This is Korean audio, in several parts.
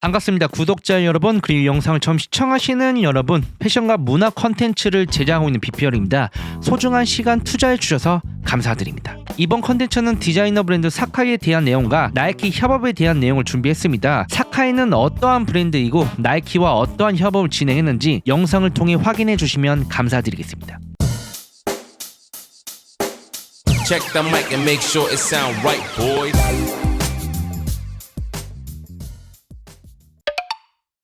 반갑습니다. 구독자 여러분, 그리고 영상을 처음 시청하시는 여러분, 패션과 문화 컨텐츠를 제작하고 있는 BPR입니다. 소중한 시간 투자해 주셔서 감사드립니다. 이번 컨텐츠는 디자이너 브랜드 사카이에 대한 내용과 나이키 협업에 대한 내용을 준비했습니다. 사카이는 어떠한 브랜드이고 나이키와 어떠한 협업을 진행했는지 영상을 통해 확인해 주시면 감사드리겠습니다. Check the mic and make sure it sound right, boys.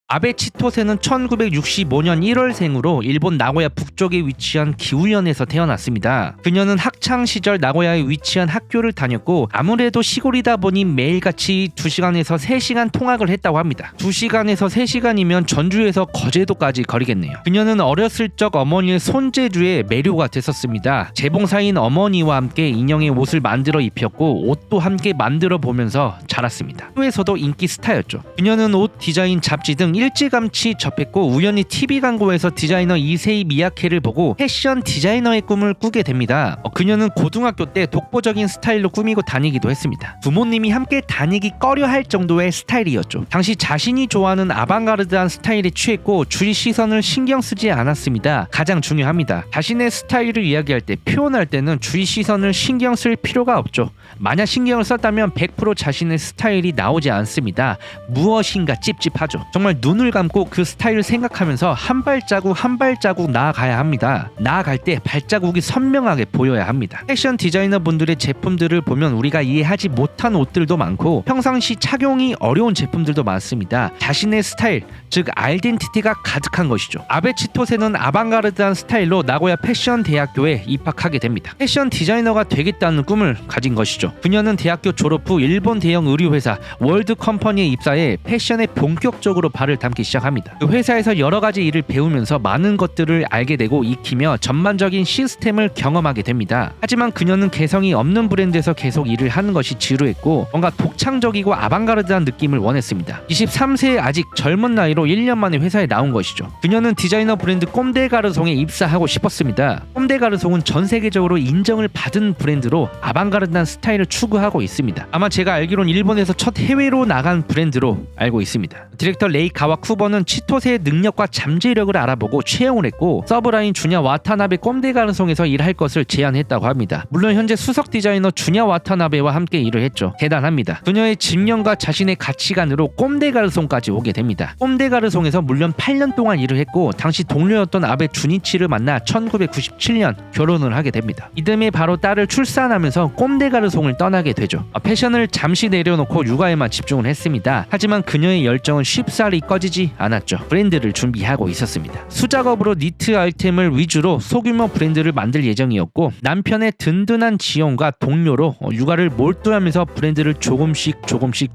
아베 치토세는 1965년 1월생으로 일본 나고야 북쪽에 위치한 기우현에서 태어났습니다. 그녀는 학창시절 나고야에 위치한 학교를 다녔고 아무래도 시골이다 보니 매일같이 2시간에서 3시간 통학을 했다고 합니다. 2시간에서 3시간이면 전주에서 거제도까지 거리겠네요. 그녀는 어렸을 적 어머니의 손재주에 매료가 됐었습니다. 재봉사인 어머니와 함께 인형의 옷을 만들어 입혔고 옷도 함께 만들어 보면서 자랐습니다. 학교에서도 인기 스타였죠. 그녀는 옷 디자인 잡지 등 일찌감치 접했고 우연히 TV 광고에서 디자이너 이세이 미야케를 보고 패션 디자이너의 꿈을 꾸게 됩니다. 그녀는 고등학교 때 독보적인 스타일로 꾸미고 다니기도 했습니다. 부모님이 함께 다니기 꺼려할 정도의 스타일이었죠. 당시 자신이 좋아하는 아방가르드한 스타일에 취했고 주위 시선을 신경 쓰지 않았습니다. 가장 중요합니다. 자신의 스타일을 이야기할 때, 표현할 때는 주위 시선을 신경 쓸 필요가 없죠. 만약 신경을 썼다면 100% 자신의 스타일이 나오지 않습니다. 무엇인가 찝찝하죠. 정말 눈을 감고 그 스타일을 생각하면서 한 발자국 한 발자국 나아가야 합니다. 나아갈 때 발자국이 선명하게 보여야 합니다. 패션 디자이너 분들의 제품들을 보면 우리가 이해하지 못한 옷들도 많고 평상시 착용이 어려운 제품들도 많습니다. 자신의 스타일, 즉 아이덴티티가 가득한 것이죠. 아베 치토세는 아방가르드한 스타일로 나고야 패션 대학교에 입학하게 됩니다. 패션 디자이너가 되겠다는 꿈을 가진 것이죠. 그녀는 대학교 졸업 후 일본 대형 의류회사 월드 컴퍼니에 입사해 패션에 본격적으로 발을 담기 시작합니다. 그 회사에서 여러 가지 일을 배우면서 많은 것들을 알게 되고 익히며 전반적인 시스템을 경험하게 됩니다. 하지만 그녀는 개성이 없는 브랜드에서 계속 일을 하는 것이 지루했고 뭔가 독창적이고 아방가르드한 느낌을 원했습니다. 23세의 아직 젊은 나이로 1년 만에 회사에 나온 것이죠. 그녀는 디자이너 브랜드 꼼데가르송에 입사하고 싶었습니다. 꼼데가르송은 전 세계적으로 인정을 받은 브랜드로 아방가르드한 스타일을 추구하고 있습니다. 아마 제가 알기론 일본에서 첫 해외로 나간 브랜드로 알고 있습니다. 디렉터 레이 가와쿠버는 치토세의 능력과 잠재력을 알아보고 채용을 했고 서브라인 주냐 와타나베 꼼데가르송에서 일할 것을 제안했다고 합니다. 물론 현재 수석 디자이너 주냐 와타나베와 함께 일을 했죠. 대단합니다. 그녀의 집념과 자신의 가치관으로 꼼데가르송까지 오게 됩니다. 꼼데가르송에서 물론 8년 동안 일을 했고 당시 동료였던 아베 주니치를 만나 1997년 결혼을 하게 됩니다. 이듬해 바로 딸을 출산하면서 꼼데가르송을 떠나게 되죠. 패션을 잠시 내려놓고 육아에만 집중을 했습니다. 하지만 그녀의 열정은 쉽사리 꺼지지 않았죠. 브랜드를 준비하고 있었습니다. 수작업으로 니트 아이템을 위주로 소규모 브랜드를 만들 예정이었고 남편의 든든한 지원과 동료로 육아를 몰두하면서 브랜드를 조금씩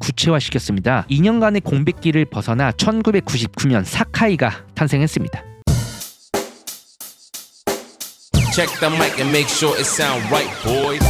구체화시켰습니다. 2년간의 공백기를 벗어나 1999년 사카이가 탄생했습니다. Check the mic and make sure it sound right, boys.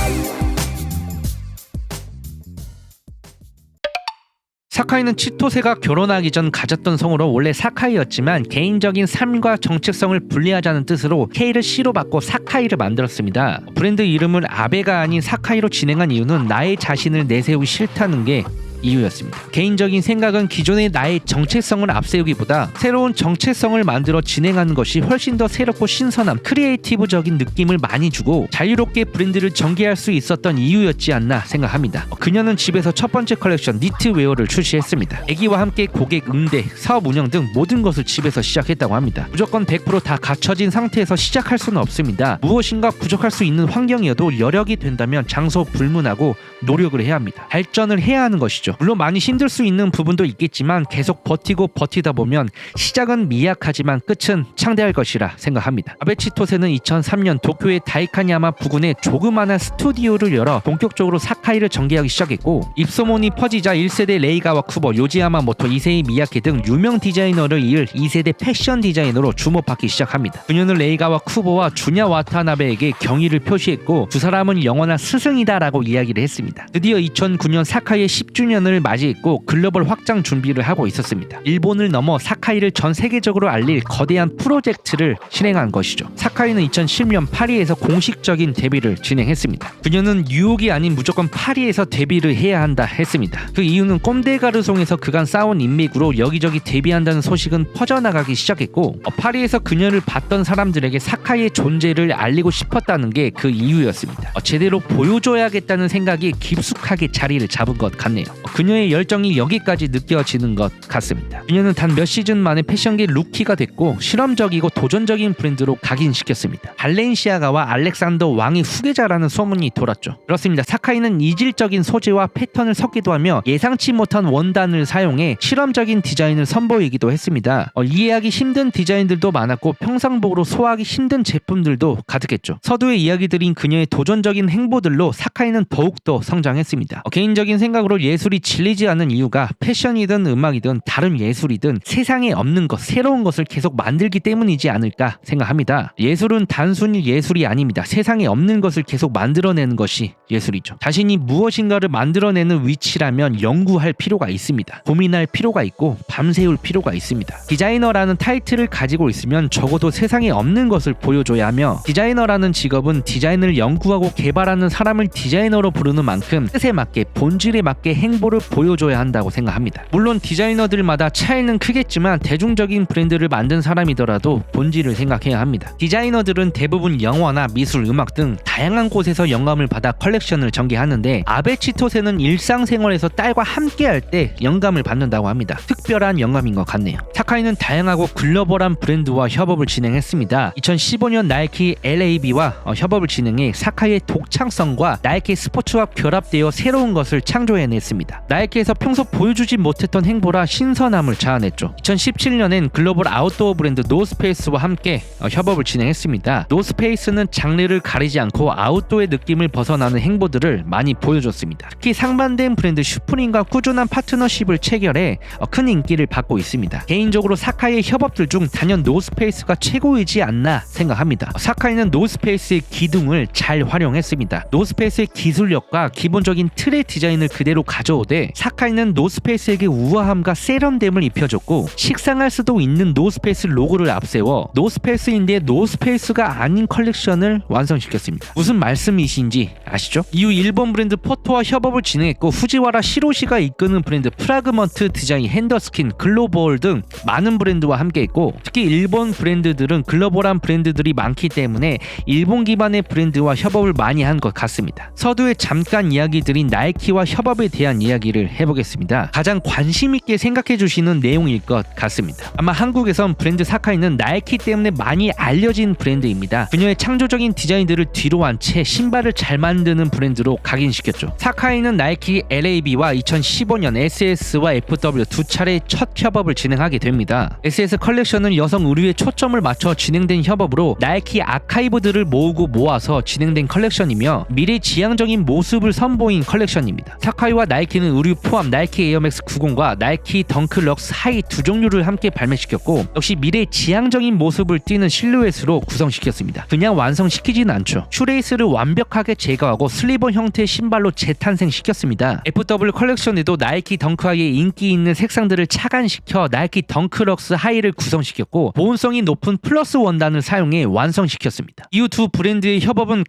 사카이는 치토세가 결혼하기 전 가졌던 성으로 원래 사카이였지만 개인적인 삶과 정체성을 분리하자는 뜻으로 K를 C로 바꿔 사카이를 만들었습니다. 브랜드 이름을 아베가 아닌 사카이로 진행한 이유는 나의 자신을 내세우기 싫다는 게 이유였습니다. 개인적인 생각은 기존의 나의 정체성을 앞세우기보다 새로운 정체성을 만들어 진행하는 것이 훨씬 더 새롭고 신선한 크리에이티브적인 느낌을 많이 주고 자유롭게 브랜드를 전개할 수 있었던 이유였지 않나 생각합니다. 그녀는 집에서 첫 번째 컬렉션 니트웨어를 출시했습니다. 애기와 함께 고객 응대, 사업 운영 등 모든 것을 집에서 시작했다고 합니다. 무조건 100% 다 갖춰진 상태에서 시작할 수는 없습니다. 무엇인가 부족할 수 있는 환경이어도 여력이 된다면 장소 불문하고 노력을 해야 합니다. 발전을 해야 하는 것이죠. 물론 많이 힘들 수 있는 부분도 있겠지만 계속 버티다 보면 시작은 미약하지만 끝은 창대할 것이라 생각합니다. 아베 치토세는 2003년 도쿄의 다이카니야마 부근에 조그마한 스튜디오를 열어 본격적으로 사카이를 전개하기 시작했고 입소문이 퍼지자 1세대 레이가와 쿠버, 요지야마 모토, 이세이 미야케 등 유명 디자이너를 이을 2세대 패션 디자이너로 주목받기 시작합니다. 그녀는 레이가와 쿠버와 주냐 와타나베에게 경의를 표시했고 두 사람은 영원한 스승이다라고 이야기를 했습니다. 드디어 2009년 사카이의 10주년 10주년을 맞이했고 글로벌 확장 준비를 하고 있었습니다. 일본을 넘어 사카이를 전 세계적으로 알릴 거대한 프로젝트를 실행한 것이죠. 사카이는 2010년 파리에서 공식적인 데뷔를 진행했습니다. 그녀는 뉴욕이 아닌 무조건 파리에서 데뷔를 해야 한다 했습니다. 그 이유는 꼼데가르송에서 그간 쌓아온 인맥으로 여기저기 데뷔한다는 소식은 퍼져나가기 시작했고 파리에서 그녀를 봤던 사람들에게 사카이의 존재를 알리고 싶었다는 게 그 이유였습니다. 제대로 보여줘야겠다는 생각이 깊숙하게 자리를 잡은 것 같네요. 그녀의 열정이 여기까지 느껴지는 것 같습니다. 그녀는 단 몇 시즌 만에 패션계 루키가 됐고 실험적이고 도전적인 브랜드로 각인시켰습니다. 발렌시아가와 알렉산더 왕의 후계자라는 소문이 돌았죠. 그렇습니다. 사카이는 이질적인 소재와 패턴을 섞기도 하며 예상치 못한 원단을 사용해 실험적인 디자인을 선보이기도 했습니다. 이해하기 힘든 디자인들도 많았고 평상복으로 소화하기 힘든 제품들도 가득했죠. 서두에 이야기드린 그녀의 도전적인 행보들로 사카이는 더욱더 성장했습니다. 개인적인 생각으로 예술이 질리지 않는 이유가 패션이든 음악이든 다른 예술이든 세상에 없는 것, 새로운 것을 계속 만들기 때문이지 않을까 생각합니다. 예술은 단순히 예술이 아닙니다. 세상에 없는 것을 계속 만들어내는 것이 예술이죠. 자신이 무엇인가를 만들어내는 위치라면 연구할 필요가 있습니다. 고민할 필요가 있고 밤새울 필요가 있습니다. 디자이너라는 타이틀을 가지고 있으면 적어도 세상에 없는 것을 보여줘야 하며 디자이너라는 직업은 디자인을 연구하고 개발하는 사람을 디자이너로 부르는 만큼 뜻에 맞게 본질에 맞게 행보를 보여줘야 한다고 생각합니다. 물론 디자이너들마다 차이는 크겠지만 대중적인 브랜드를 만든 사람이더라도 본질을 생각해야 합니다. 디자이너들은 대부분 영화나 미술, 음악 등 다양한 곳에서 영감을 받아 컬렉션을 전개하는데 아베치토세는 일상생활에서 딸과 함께할 때 영감을 받는다고 합니다. 특별한 영감인 것 같네요. 사카이는 다양하고 글로벌한 브랜드와 협업을 진행했습니다. 2015년 나이키 LAB와 협업을 진행해 사카이의 독창성과 나이키 스포츠와 결합되어 새로운 것을 창조해냈습니다. 나이키에서 평소 보여주지 못했던 행보라 신선함을 자아냈죠. 2017년엔 글로벌 아웃도어 브랜드 노스페이스와 함께 협업을 진행했습니다. 노스페이스는 장르를 가리지 않고 아웃도어의 느낌을 벗어나는 행보들을 많이 보여줬습니다. 특히 상반된 브랜드 슈프림과 꾸준한 파트너십을 체결해 큰 인기를 받고 있습니다. 개인적으로 사카이의 협업들 중 단연 노스페이스가 최고이지 않나 생각합니다. 사카이는 노스페이스의 기둥을 잘 활용했습니다. 노스페이스의 기술력과 기본적인 틀의 디자인을 그대로 가져오되 사카이는 노스페이스에게 우아함과 세련됨을 입혀줬고 식상할 수도 있는 노스페이스 로고를 앞세워 노스페이스인데 노스페이스가 아닌 컬렉션을 완성시켰습니다. 무슨 말씀이신지 아시죠? 이후 일본 브랜드 포토와 협업을 진행했고 후지와라 시로시가 이끄는 브랜드 프라그먼트 디자인, 핸더스킨, 글로벌 등 많은 브랜드와 함께했고 특히 일본 브랜드들은 글로벌한 브랜드들이 많기 때문에 일본 기반의 브랜드와 협업을 많이 한 것 같습니다. 서두에 잠깐 이야기 드린 나이키와 협업에 대한 이야기를 해보겠습니다. 가장 관심 있게 생각해 주시는 내용일 것 같습니다. 아마 한국에선 브랜드 사카이는 나이키 때문에 많이 알려진 브랜드입니다. 그녀의 창조적인 디자인들을 뒤로 한 채 신발을 잘 만드는 브랜드로 각인시켰죠. 사카이는 나이키 LAB와 2015년 SS와 FW 두 차례 첫 협업을 진행하게 됩니다. SS 컬렉션은 여성 의류에 초점을 맞춰 진행된 협업으로 나이키 아카이브들을 모아서 진행된 컬렉션이며 미래지향적인 모습을 선보인 컬렉션입니다. 사카이와 나이키는 의류 포함 나이키 에어맥스 90과 나이키 덩크 럭스 하이 두 종류를 함께 발매시켰고 역시 미래지향적인 모습을 띠는 실루엣으로 구성시켰습니다. 그냥 완성시키진 않죠. 슈레이스를 완벽하게 제거하고 슬리번 형태의 신발로 재탄생시켰습니다. FW 컬렉션에도 나이키 덩크 하이의 인기 있는 색상들을 차관시켜 나이키 덩크 럭스 하이를 구성시켰고 보온성이 높은 플러스 원단을 사용해 완성시켰습니다. 이후 두 브랜드의 협업은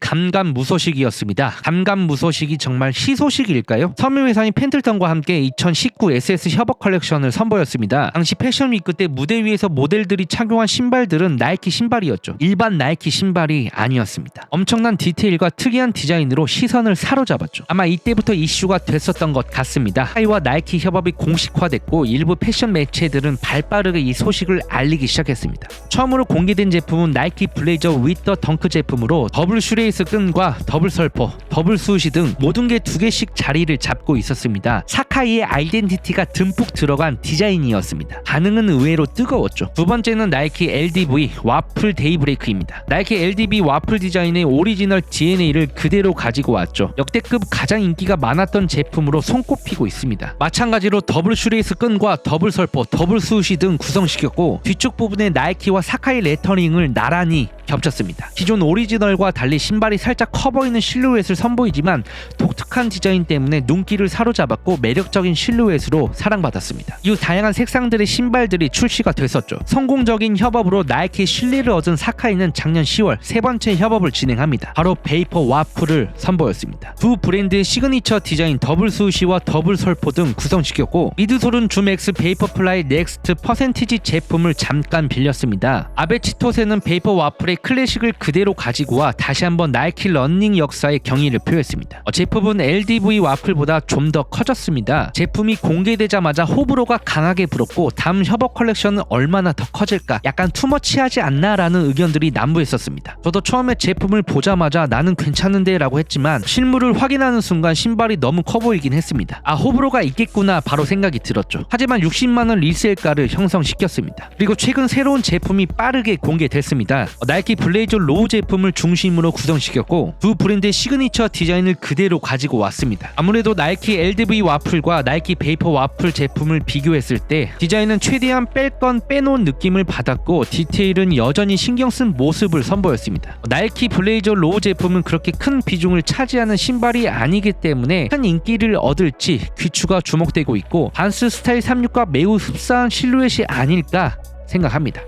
감감무소식이었습니다. 감감무소식이 정말 희소식일까요? 섬유회사인 펜틀턴과 함께 2019 SS 협업 컬렉션을 선보였습니다. 당시 패션위크 때 무대 위에서 모델들이 착용한 신발들은 나이키 신발이었죠. 일반 나이키 신발이 아니었습니다. 엄청난 디테일과 특이한 디자인으로 시선을 사로잡았죠. 아마 이때부터 이슈가 됐었던 것 같습니다. 하이와 나이키 협업이 공식화됐고 일부 패션 매체들은 발빠르게 이 소식을 알리기 시작했습니다. 처음으로 공개된 제품은 나이키 블레이저 위더 덩크 제품으로 더블 슈레이스 끈과 더블 설포, 더블 수시 등 모든 게 두 개씩 자리를 잡고 있었습니다. 사카이의 아이덴티티가 듬뿍 들어간 디자인이었습니다. 반응은 의외로 뜨거웠죠. 두 번째는 나이키 LDV 와플 데이브레이크입니다. 나이키 LDV 와플 디자인의 오리지널 DNA를 그대로 가지고 왔죠. 역대급 가장 인기가 많았던 제품으로 손꼽히고 있습니다. 마찬가지로 더블 슈레이스 끈과 더블 설포, 더블 수시 등 구성시켰고 뒤쪽 부분에 나이키와 사카이 레터링을 나란히 겹쳤습니다. 기존 오리지널과 달리 신발이 살짝 커 보이는 실루엣을 선보이지만 독특한 디자인 때문에 눈길을 사로잡았고 매력적인 실루엣으로 사랑받았습니다. 이후 다양한 색상들의 신발들이 출시가 됐었죠. 성공적인 협업으로 나이키 신뢰를 얻은 사카이는 작년 10월 세 번째 협업을 진행합니다. 바로 베이퍼 와플을 선보였습니다. 두 브랜드의 시그니처 디자인 더블 스우시와 더블 설포 등 구성시켰고 미드솔은 줌엑스 베이퍼플라이 넥스트 퍼센티지 제품을 잠깐 빌렸습니다. 아베 치토세는 베이퍼 와플의 클래식을 그대로 가지고 와 다시 한번 나이키 러닝 역사의 경의를 표했습니다. 제품은 LDV 와플보다 좀 더 커졌습니다. 제품이 공개되자마자 호불호가 강하게 불었고 다음 협업 컬렉션은 얼마나 더 커질까 약간 투머치하지 않나 라는 의견들이 난무했었습니다. 저도 처음에 제품을 보자마자 나는 괜찮은데 라고 했지만 실물을 확인하는 순간 신발이 너무 커 보이긴 했습니다. 아, 호불호가 있겠구나 바로 생각이 들었죠. 하지만 60만원 리셀가를 형성시켰습니다. 그리고 최근 새로운 제품이 빠르게 공개됐습니다. 나이키 블레이저 로우 제품을 중심으로 구성시켰고 두 브랜드의 시그니처 디자인을 그대로 가지고 왔습니다. 아무래도 나이키 LDV 와플과 나이키 베이퍼 와플 제품을 비교했을 때 디자인은 최대한 뺄 건 빼놓은 느낌을 받았고 디테일은 여전히 신경 쓴 모습을 선보였습니다. 나이키 블레이저 로우 제품은 그렇게 큰 비중을 차지하는 신발이 아니기 때문에 큰 인기를 얻을지 귀추가 주목되고 있고 반스 스타일 36과 매우 흡사한 실루엣이 아닐까 생각합니다.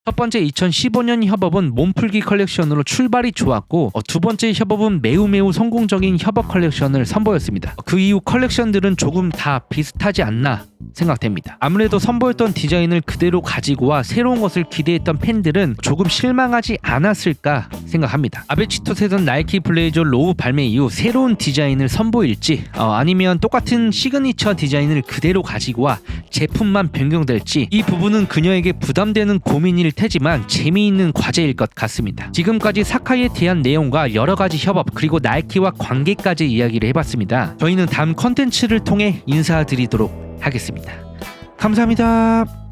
첫 번째 2015년 협업은 몸풀기 컬렉션으로 출발이 좋았고 두 번째 협업은 매우 성공적인 협업 컬렉션을 선보였습니다. 그 이후 컬렉션들은 조금 다 비슷하지 않나 생각됩니다. 아무래도 선보였던 디자인을 그대로 가지고 와 새로운 것을 기대했던 팬들은 조금 실망하지 않았을까 생각합니다. 아베치토셋은 나이키 블레이저 로우 발매 이후 새로운 디자인을 선보일지 아니면 똑같은 시그니처 디자인을 그대로 가지고 와 제품만 변경될지 이 부분은 그녀에게 부담되는 고민일 테지만 재미있는 과제일 것 같습니다. 지금까지 사카이에 대한 내용과 여러가지 협업 그리고 나이키와 관계까지 이야기를 해봤습니다. 저희는 다음 컨텐츠를 통해 인사드리도록 하겠습니다. 감사합니다.